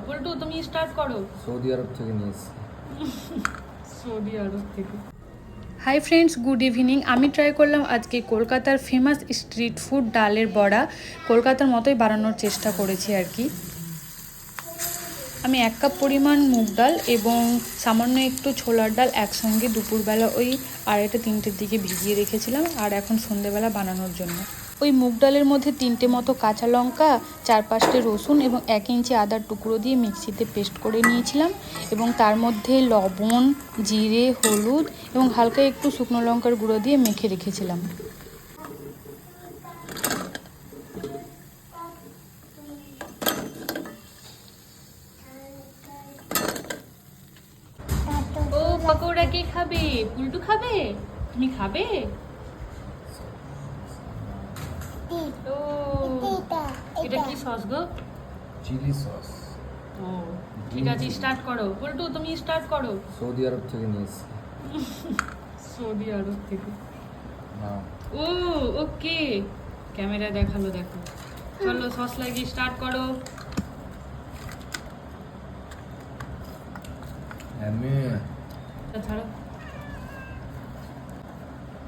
পল্টু তুমি স্টার্ট করো। সৌদি আরব থেকে নিয়ে এসেছি। সৌদি আরব থেকে। Hi friends, good evening. আমি ট্রাই করলাম আজকে কলকাতার ফেমাস স্ট্রিট ফুড ডালের বড়া। কলকাতার মতোই বানানোর চেষ্টা করেছি আর কি। আমি 1 কাপ পরিমাণ মুগ ডাল এবং সামান্য একটু ছোলার ডাল একসঙ্গে দুপুরবেলা ওই 2:30-3টের দিকে ভিজিয়ে রেখেছিলাম আর এখন সন্ধ্যেবেলা বানানোর জন্য। ওই মুগ ডালের মধ্যে 3টে মতো কাঁচা লঙ্কা, 4-5টে রসুন এবং 1 ইঞ্চি আদার টুকরো দিয়ে মিক্সিতে পেস্ট করে নিয়েছিলাম এবং তার মধ্যে লবণ, জিরে, হলুদ এবং হালকা একটু শুকনো লঙ্কার গুঁড়ো দিয়ে মেখে রেখেছিলাম। ও পকোড়া কে খাবে? পুল্টু খাবে? তুমি খাবে? ও এটা কি সস গো? Chilli sauce. ও ঠিক আছে, স্টার্ট করো। পল্টু তুমি স্টার্ট করো। সৌদি আরব থেকে নিয়ে এসেছি। সৌদি আরব থেকে। হ্যাঁ। ও ওকে, ক্যামেরা দেখালো, দেখো। চলো সস লাগিয়ে স্টার্ট করো। আমি ছাড়ো।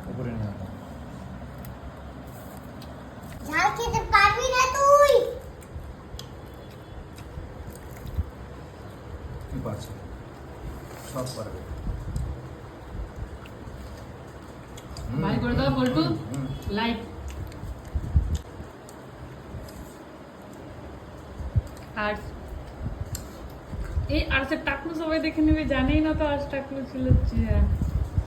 উপরে নিয়ে আসো। ঝাল খেতে পারবি না তুই। কি পাচ্ছে? সব পারবে। বাই করে দাও পল্টু। লাইক। আর এই আরসের টাকলু সবাই দেখে নেবে, জানেই না তো আরস টাকলু ছিল।